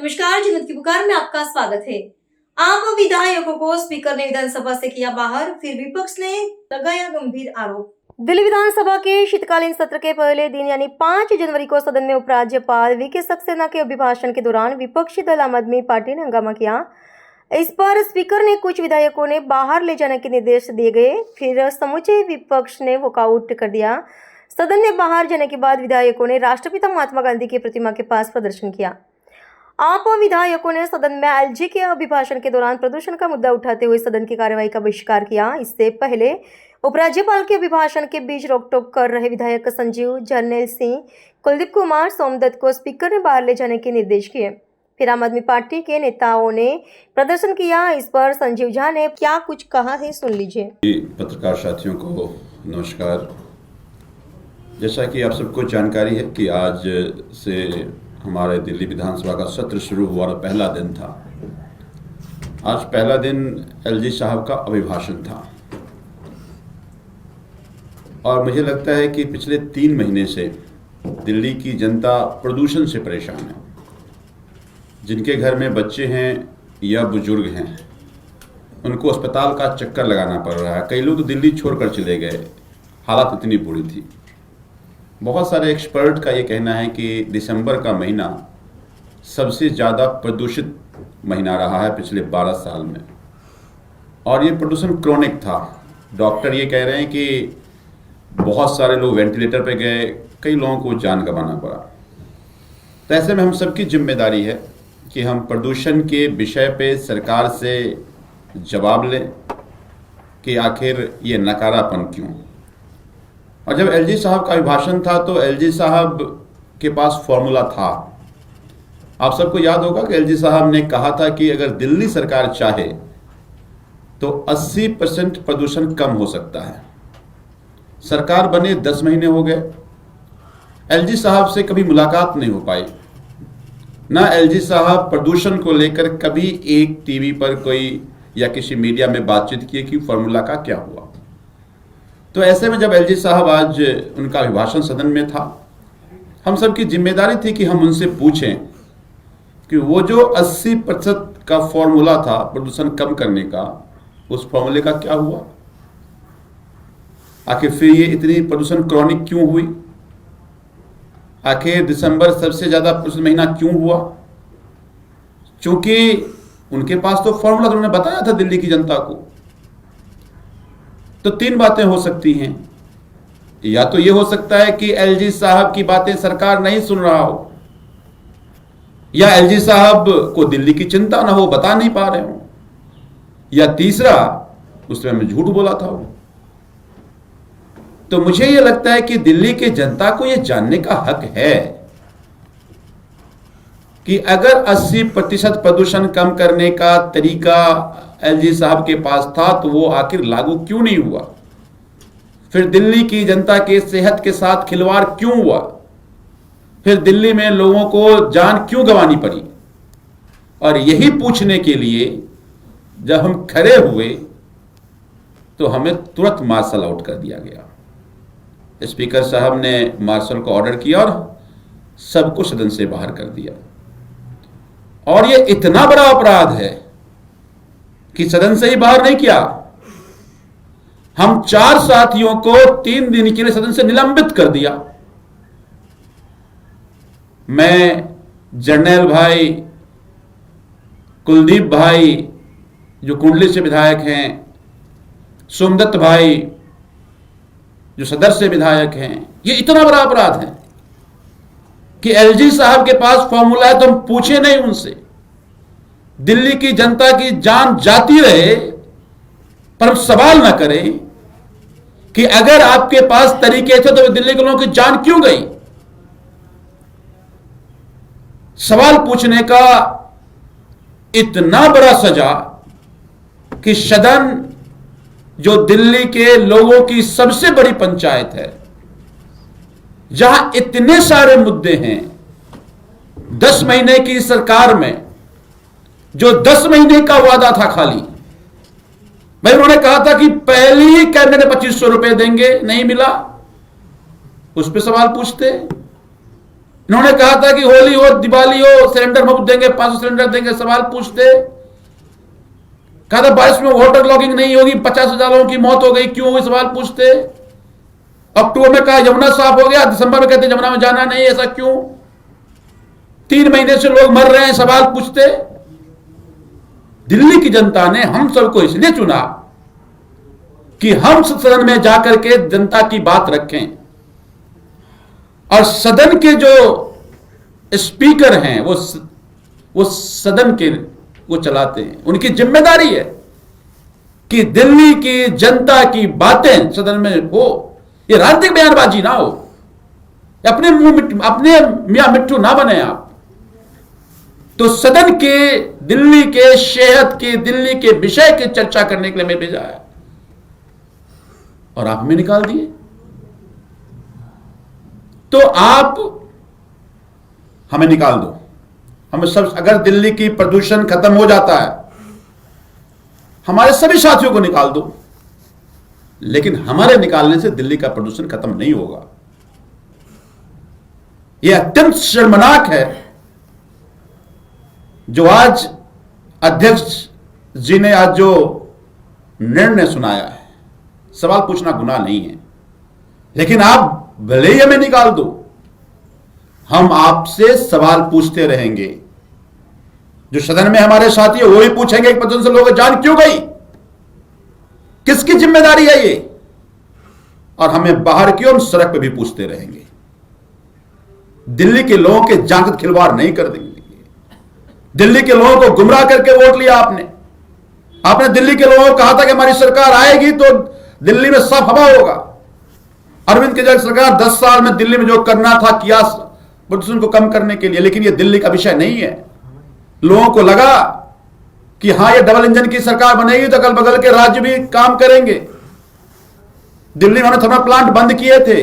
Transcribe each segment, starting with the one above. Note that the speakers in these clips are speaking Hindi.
नमस्कार, जनता की पुकार में आपका स्वागत है। आप विधायकों को स्पीकर ने विधानसभा से किया बाहर, फिर विपक्ष ने लगाया गंभीर आरोप। दिल्ली विधानसभा के शीतकालीन सत्र के पहले दिन यानी 5 जनवरी को सदन में उपराज्यपाल वीके सक्सेना के अभिभाषण के दौरान विपक्षी दल आम आदमी पार्टी ने हंगामा किया। इस पर स्पीकर ने कुछ विधायकों ने बाहर ले जाने के निर्देश दिए गए, फिर समूचे विपक्ष ने वॉकआउट कर दिया। सदन में बाहर जाने के बाद विधायकों ने राष्ट्रपिता महात्मा गांधी की प्रतिमा के पास प्रदर्शन किया। आप विधायकों ने सदन में एलजी के अभिभाषण के दौरान प्रदूषण का मुद्दा उठाते हुए सदन की कार्यवाही का बहिष्कार किया। इससे पहले उपराज्यपाल के अभिभाषण के बीच रोकटोक कर रहे विधायक संजीव, जर्नैल सिंह, कुलदीप कुमार, सोमदत्त को स्पीकर ने बाहर ले जाने के निर्देश किए। फिर आम आदमी पार्टी के नेताओं ने प्रदर्शन किया। इस पर संजीव झा ने क्या कुछ कहा है, सुन लीजिए। पत्रकार साथियों को नमस्कार। जैसा कि आप सबको जानकारी है कि आज से हमारे दिल्ली विधानसभा का सत्र शुरू हुआ और पहला दिन था। आज पहला दिन एलजी साहब का अभिभाषण था और मुझे लगता है कि पिछले 3 महीने से दिल्ली की जनता प्रदूषण से परेशान है। जिनके घर में बच्चे हैं या बुजुर्ग हैं, उनको अस्पताल का चक्कर लगाना पड़ रहा है। कई लोग तो दिल्ली छोड़कर चले गए, हालात इतनी बुरी थी। बहुत सारे एक्सपर्ट का ये कहना है कि दिसंबर का महीना सबसे ज़्यादा प्रदूषित महीना रहा है पिछले 12 साल में, और ये प्रदूषण क्रोनिक था। डॉक्टर ये कह रहे हैं कि बहुत सारे लोग वेंटिलेटर पे गए, कई लोगों को जान गंवाना पड़ा। तो ऐसे में हम सबकी जिम्मेदारी है कि हम प्रदूषण के विषय पे सरकार से जवाब लें कि आखिर ये नकारापन क्यों। और जब एलजी साहब का अभिभाषण था तो एलजी साहब के पास फॉर्मूला था। आप सबको याद होगा कि एलजी साहब ने कहा था कि अगर दिल्ली सरकार चाहे तो 80% प्रदूषण कम हो सकता है। सरकार बने 10 महीने हो गए, एलजी साहब से कभी मुलाकात नहीं हो पाई। ना एलजी साहब प्रदूषण को लेकर कभी एक टीवी पर कोई या किसी मीडिया में बातचीत किए कि फॉर्मूला का क्या हुआ। तो ऐसे में जब एलजी साहब आज उनका अभिभाषण सदन में था, हम सब की जिम्मेदारी थी कि हम उनसे पूछें कि वो जो 80% का फॉर्मूला था प्रदूषण कम करने का, उस फॉर्मूले का क्या हुआ। आखिर फिर ये इतनी प्रदूषण क्रॉनिक क्यों हुई। आखिर दिसंबर सबसे ज्यादा प्रदूषण महीना क्यों हुआ। क्योंकि उनके पास तो फॉर्मूला उन्होंने बताया था दिल्ली की जनता को। तो 3 बातें हो सकती हैं। या तो ये हो सकता है कि एलजी साहब की बातें सरकार नहीं सुन रहा हो, या एलजी साहब को दिल्ली की चिंता ना हो, बता नहीं पा रहे हो, या तीसरा उस समय मैं झूठ बोला था। तो मुझे यह लगता है कि दिल्ली की जनता को यह जानने का हक है कि अगर 80% प्रदूषण कम करने का तरीका एलजी साहब के पास था तो वो आखिर लागू क्यों नहीं हुआ। फिर दिल्ली की जनता के सेहत के साथ खिलवाड़ क्यों हुआ। फिर दिल्ली में लोगों को जान क्यों गंवानी पड़ी। और यही पूछने के लिए जब हम खड़े हुए तो हमें तुरंत मार्शल आउट कर दिया गया। स्पीकर साहब ने मार्शल को ऑर्डर किया और सबको सदन से बाहर कर दिया। और यह इतना बड़ा अपराध है कि सदन से ही बाहर नहीं किया, हम 4 साथियों को 3 दिन के लिए सदन से निलंबित कर दिया। मैं, जर्नैल भाई, कुलदीप भाई जो कुंडली से विधायक हैं, सोमदत्त भाई जो सदर से विधायक हैं। यह इतना बड़ा अपराध है कि एलजी साहब के पास फॉर्मूला है तो हम पूछे नहीं उनसे। दिल्ली की जनता की जान जाती रहे पर हम सवाल ना करें कि अगर आपके पास तरीके थे तो दिल्ली के लोगों की जान क्यों गई। सवाल पूछने का इतना बड़ा सजा कि सदन जो दिल्ली के लोगों की सबसे बड़ी पंचायत है, जहां इतने सारे मुद्दे हैं, 10 महीने की सरकार में जो 10 महीने का वादा था खाली, भाई उन्होंने कहा था कि पहली ही कैबिनेट में 2500 रुपए देंगे, नहीं मिला, उस पर सवाल पूछते। इन्होंने कहा था कि होली हो, दिवाली हो, सिलेंडर मुफ्त देंगे, 500 सिलेंडर देंगे। सवाल पूछते, कहा था बारिश में वाटर लॉगिंग नहीं होगी, 50,000 लोगों की मौत हो गई, क्यों हुई? सवाल पूछते। अक्टूबर में कहा यमुना साफ हो गया, दिसंबर में कहते यमुना में जाना नहीं, ऐसा क्यों? 3 महीने से लोग मर रहे हैं, सवाल पूछते। दिल्ली की जनता ने हम सबको इसलिए चुना कि हम सदन में जाकर के जनता की बात रखें, और सदन के जो स्पीकर हैं वो सदन के वो चलाते हैं। उनकी जिम्मेदारी है कि दिल्ली की जनता की बातें सदन में हो, ये राजनीतिक बयानबाजी ना हो, अपने मियां मिट्ठू ना बने आप। तो सदन के दिल्ली के सेहत के, दिल्ली के विषय की चर्चा करने के लिए मैं भेजा है, और आप हमें निकाल दिए। तो आप हमें निकाल दो, हम सब, अगर दिल्ली की प्रदूषण खत्म हो जाता है, हमारे सभी साथियों को निकाल दो, लेकिन हमारे निकालने से दिल्ली का प्रदूषण खत्म नहीं होगा। यह अत्यंत शर्मनाक है जो आज अध्यक्ष जी ने आज जो निर्णय सुनाया है। सवाल पूछना गुनाह नहीं है, लेकिन आप भले ही हमें निकाल दो, हम आपसे सवाल पूछते रहेंगे। जो सदन में हमारे साथी है वो ही पूछेंगे कि 15 लोगों की जान क्यों गई, किसकी जिम्मेदारी है ये, और हमें बाहर की, हम सड़क पे भी पूछते रहेंगे। दिल्ली के लोगों के जान खिलवाड़ नहीं कर देंगे। दिल्ली के लोगों को गुमराह करके वोट लिया आपने दिल्ली के लोगों को कहा था कि हमारी सरकार आएगी तो दिल्ली में साफ हवा होगा। अरविंद केजरीवाल सरकार 10 साल में दिल्ली में जो करना था किया प्रदूषण को कम करने के लिए, लेकिन यह दिल्ली का विषय नहीं है। लोगों को लगा कि हां ये डबल इंजन की सरकार बनेगी तो अगल बगल के राज्य भी काम करेंगे। दिल्ली में उन्होंने थर्मल प्लांट बंद किए थे,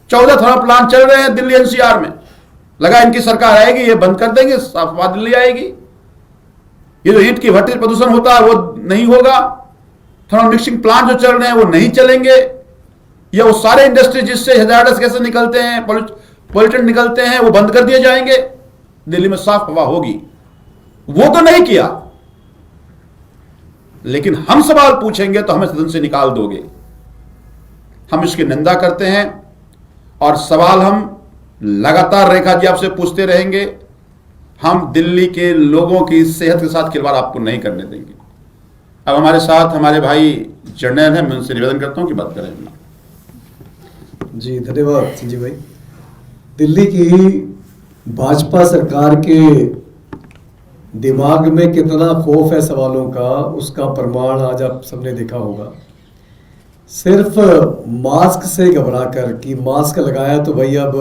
14 थर्मल प्लांट चल रहे हैं दिल्ली एनसीआर में। लगा इनकी सरकार आएगी, ये बंद कर देंगे, साफ हवा दिल्ली आएगी। ये जो ईंट की भट्टी से प्रदूषण होता है वो नहीं होगा, थर्मल मिक्सिंग प्लांट जो चल रहे हैं वो नहीं चलेंगे, या वो सारे इंडस्ट्री जिससे हैजार्डस गैसें निकलते हैं, पॉल्यूटेंट निकलते हैं, वो बंद कर दिए जाएंगे, दिल्ली में साफ हवा होगी। वो तो नहीं किया, लेकिन हम सवाल पूछेंगे तो हमें सदन से निकाल दोगे। हम इसकी निंदा करते हैं, और सवाल हम लगातार रेखा जी आपसे पूछते रहेंगे। हम दिल्ली के लोगों की सेहत के साथ खिलवाड़ आपको नहीं करने देंगे। अब हमारे साथ हमारे भाई जर्नैल हैं, मैं उनसे निवेदन करता हूं कि बात करें। जी धन्यवाद संजीव भाई। दिल्ली की भाजपा सरकार के दिमाग में कितना खौफ है सवालों का, उसका प्रमाण आज आप सबने देखा होगा। सिर्फ मास्क से घबरा कर कि मास्क लगाया तो भाई अब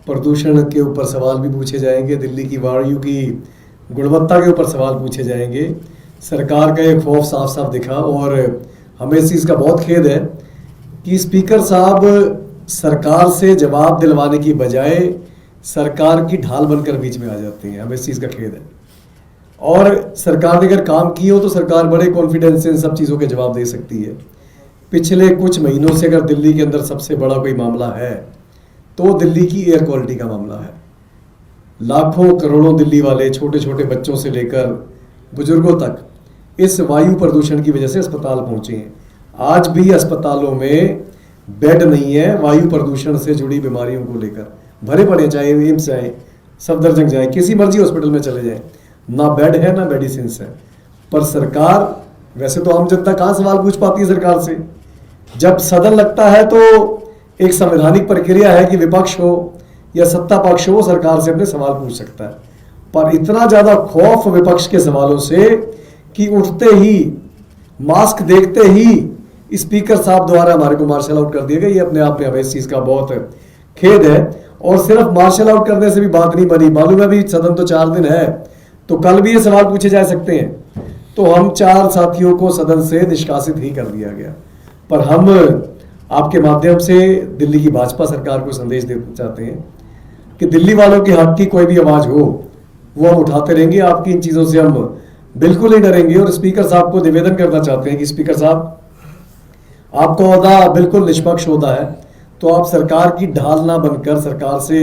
प्रदूषण के ऊपर सवाल भी पूछे जाएंगे, दिल्ली की वायु की गुणवत्ता के ऊपर सवाल पूछे जाएंगे। सरकार का एक खौफ साफ साफ दिखा, और हमें इस चीज़ का बहुत खेद है कि स्पीकर साहब सरकार से जवाब दिलवाने की बजाय सरकार की ढाल बनकर बीच में आ जाते हैं। हमें इस चीज़ का खेद है। और सरकार ने अगर काम किए हो तो सरकार बड़े कॉन्फिडेंस से इन सब चीज़ों के जवाब दे सकती है। पिछले कुछ महीनों से अगर दिल्ली के अंदर सबसे बड़ा कोई मामला है तो दिल्ली की एयर क्वालिटी का मामला है। लाखों करोड़ों दिल्ली वाले, छोटे छोटे बच्चों से लेकर बुजुर्गों तक इस वायु प्रदूषण की वजह से अस्पताल पहुंचे हैं। आज भी अस्पतालों में बेड नहीं है, वायु प्रदूषण से जुड़ी बीमारियों को लेकर भरे पड़े, चाहे एम्स जाए, सफदरजंग जाए, किसी मर्जी हॉस्पिटल में चले जाए, ना बेड है ना मेडिसिन है। पर सरकार, वैसे तो आम जनता कहाँ सवाल पूछ पाती है सरकार से। जब सदन लगता है तो एक संवैधानिक प्रक्रिया है कि विपक्ष हो या सत्ता पक्ष हो, सरकार से अपने सवाल पूछ सकता है। पर इतना ज्यादा खौफ विपक्ष के सवालों से कि उठते ही, मास्क देखते ही स्पीकर साहब द्वारा हमारे को मार्शल आउट कर दिया गया। ये अपने आप में हमें इस चीज का बहुत खेद है। और सिर्फ मार्शल आउट करने से भी बात नहीं बनी। मालूम है भी सदन तो 4 दिन है, तो कल भी ये सवाल पूछे जा सकते हैं। तो हम 4 साथियों को सदन से निष्कासित ही कर दिया गया। पर हम आपके माध्यम से दिल्ली की भाजपा सरकार को संदेश देना चाहते हैं कि दिल्ली वालों के हक की कोई भी आवाज हो वो हम उठाते रहेंगे। आपकी इन चीजों से हम बिल्कुल नहीं डरेंगे। और स्पीकर साहब को निवेदन करना चाहते हैं कि स्पीकर साहब, आपका ओहदा बिल्कुल निष्पक्ष होता है, तो आप सरकार की ढाल ना बनकर सरकार से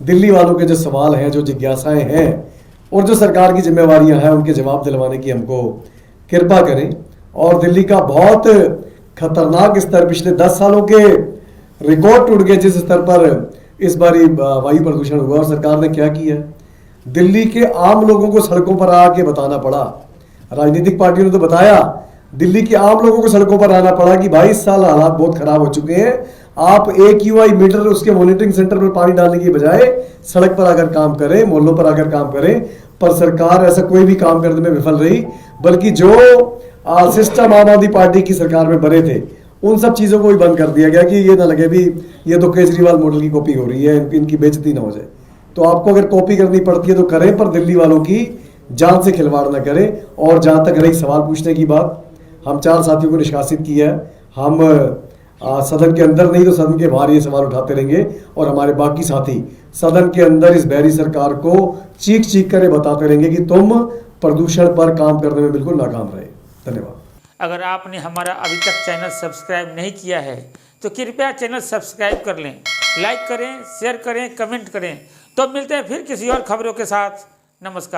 दिल्ली वालों के जो सवाल हैं, जो जिज्ञासाएं हैं और जो सरकार की जिम्मेवारियां हैं, उनके जवाब दिलवाने की हमको कृपा करें। और दिल्ली का बहुत खतरनाक स्तर, पिछले 10 सालों के रिकॉर्ड टूट गए जिस स्तर पर इस बारी वायु प्रदूषण हुआ। और सरकार ने क्या किया, दिल्ली के आम लोगों को सड़कों पर आके बताना पड़ा। राजनीतिक पार्टियों ने तो बताया, दिल्ली के आम लोगों को सड़कों पर आना पड़ा कि भाई इस साल हालात बहुत खराब हो चुके हैं, आप AQI मीटर उसके मॉनिटरिंग सेंटर पर पानी डालने की बजाय सड़क पर आकर काम करें, मोहल्लों पर आकर काम करें। पर सरकार ऐसा कोई भी काम करने में विफल रही, बल्कि जो सिस्टम आम आदमी पार्टी की सरकार में बने थे उन सब चीजों को भी बंद कर दिया गया कि ये ना लगे भी ये तो केजरीवाल मॉडल की कॉपी हो रही है, इनकी बेइज्जती ना हो जाए। तो आपको अगर कॉपी करनी पड़ती है तो करें, पर दिल्ली वालों की जान से खिलवाड़ ना करें। और जहां तक रही सवाल पूछने की बात, हम 4 साथियों को निष्कासित किया है। हम सदन के अंदर नहीं तो सदन के बाहर ये सवाल उठाते रहेंगे और हमारे बाकी साथी सदन के अंदर इस बैरी सरकार को चीख चीख कर बताते रहेंगे कि तुम प्रदूषण पर काम करने में बिल्कुल नाकाम रहे। धन्यवाद। अगर आपने हमारा अभी तक चैनल सब्सक्राइब नहीं किया है तो कृपया चैनल सब्सक्राइब कर लें, लाइक करें, शेयर करें, कमेंट करें। तो मिलते हैं फिर किसी और खबरों के साथ। नमस्कार।